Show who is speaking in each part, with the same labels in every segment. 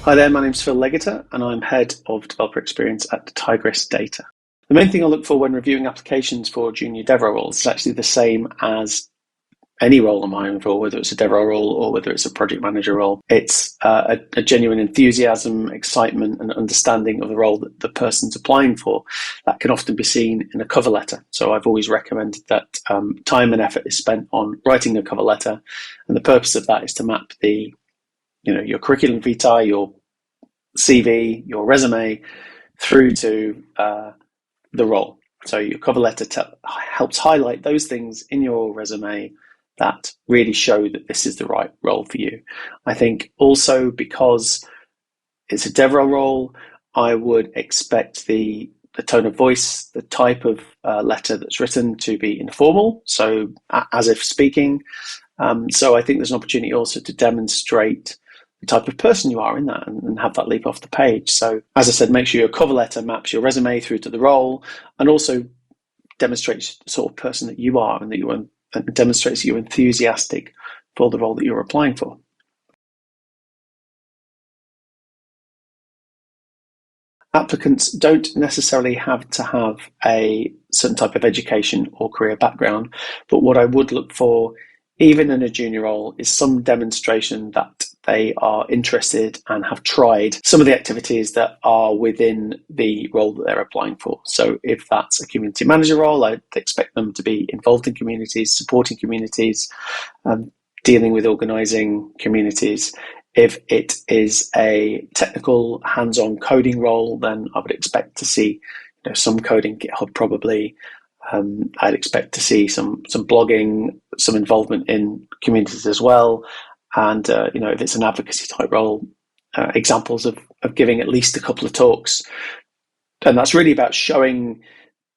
Speaker 1: Hi there, my name's Phil Leggetter and I'm Head of Developer Experience at Tigris Data. The main thing I look for when reviewing applications for junior DevRel roles is actually the same as any role I'm hiring for, whether it's a DevRel role or whether it's a project manager role. It's a genuine enthusiasm, excitement and understanding of the role that the person's applying for. That can often be seen in a cover letter. So I've always recommended that time and effort is spent on writing a cover letter, and the purpose of that is to map your curriculum vitae, your CV, your resume, through to the role. So your cover letter helps highlight those things in your resume that really show that this is the right role for you. I think also because it's a DevRel role, I would expect the tone of voice, the type of letter that's written to be informal, so as if speaking. So I think there's an opportunity also to demonstrate the type of person you are in that and have that leap off the page. So as I said, make sure your cover letter maps your resume through to the role and also demonstrates the sort of person that you are and demonstrates that you're enthusiastic for the role that you're applying for. Applicants don't necessarily have to have a certain type of education or career background, but what I would look for, even in a junior role, is some demonstration that they are interested and have tried some of the activities that are within the role that they're applying for. So if that's a community manager role, I'd expect them to be involved in communities, supporting communities, dealing with organising communities. If it is a technical hands-on coding role, then I would expect to see some coding, GitHub probably. I'd expect to see some blogging, some involvement in communities as well. And if it's an advocacy type role, examples of giving at least a couple of talks. And that's really about showing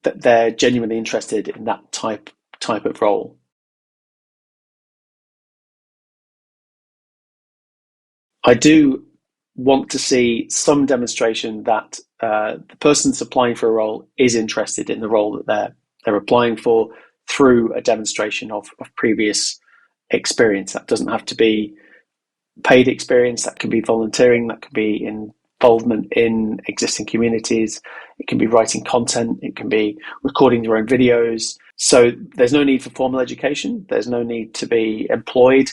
Speaker 1: that they're genuinely interested in that type of role. I do want to see some demonstration that the person that's applying for a role is interested in the role that they're applying for through a demonstration of previous experience. That doesn't have to be paid experience, that can be volunteering, that can be involvement in existing communities, it can be writing content, it can be recording your own videos. So there's no need for formal education, there's no need to be employed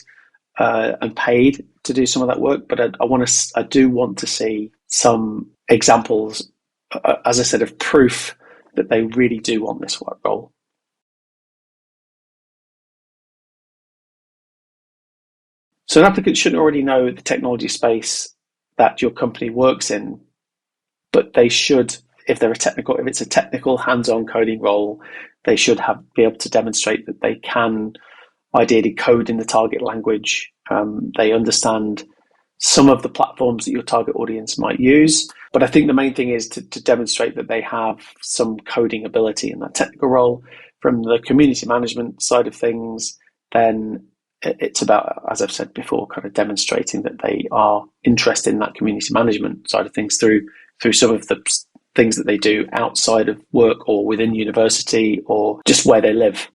Speaker 1: and paid to do some of that work, but I do want to see some examples, as I said, of proof that they really do want this role. So an applicant shouldn't already know the technology space that your company works in, but they should, if it's a technical hands-on coding role, they should be able to demonstrate that they can ideally code in the target language. They understand some of the platforms that your target audience might use. But I think the main thing is to demonstrate that they have some coding ability in that technical role. From the community management side of things, then it's about, as I've said before, kind of demonstrating that they are interested in that community management side of things through some of the things that they do outside of work or within university or just where they live.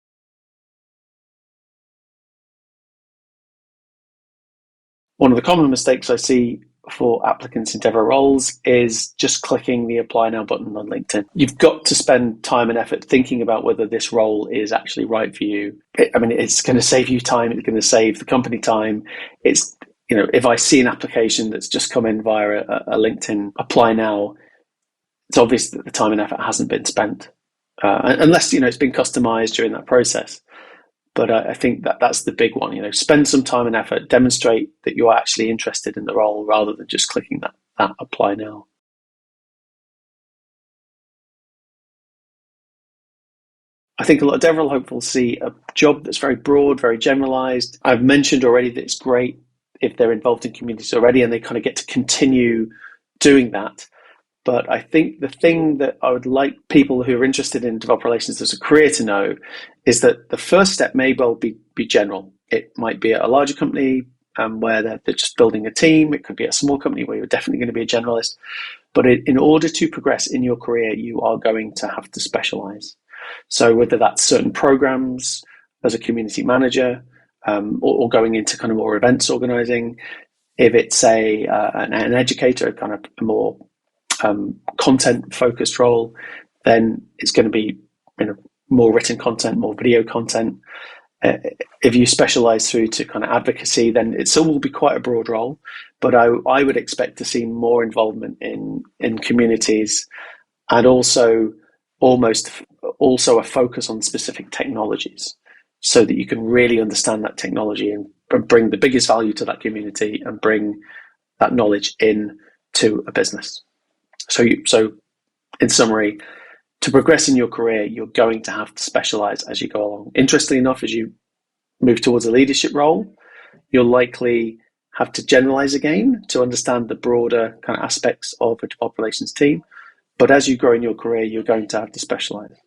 Speaker 1: One of the common mistakes I see for applicants in DevRel roles is just clicking the apply now button on LinkedIn. You've got to spend time and effort thinking about whether this role is actually right for you. It's going to save you time. It's going to save the company time. If I see an application that's just come in via a LinkedIn apply now, it's obvious that the time and effort hasn't been spent, unless it's been customized during that process. But I think that's the big one. Spend some time and effort, demonstrate that you're actually interested in the role rather than just clicking that apply now. I think a lot of DevRel hopefuls see a job that's very broad, very generalized. I've mentioned already that it's great if they're involved in communities already and they kind of get to continue doing that. But I think the thing that I would like people who are interested in developer relations as a career to know is that the first step may well be general. It might be at a larger company where they're just building a team. It could be a small company where you're definitely going to be a generalist. But in order to progress in your career, you are going to have to specialize. So whether that's certain programs as a community manager or going into kind of more events organizing, If it's an educator, kind of a more content focused role, then it's going to be more written content, more video content. If you specialize through to kind of advocacy, then it still will be quite a broad role, but I would expect to see more involvement in communities, and also a focus on specific technologies, so that you can really understand that technology and bring the biggest value to that community and bring that knowledge in to a business. So in summary, to progress in your career, you're going to have to specialize as you go along. Interestingly enough, as you move towards a leadership role, you'll likely have to generalize again to understand the broader kind of aspects of a developer relations team. But as you grow in your career, you're going to have to specialize.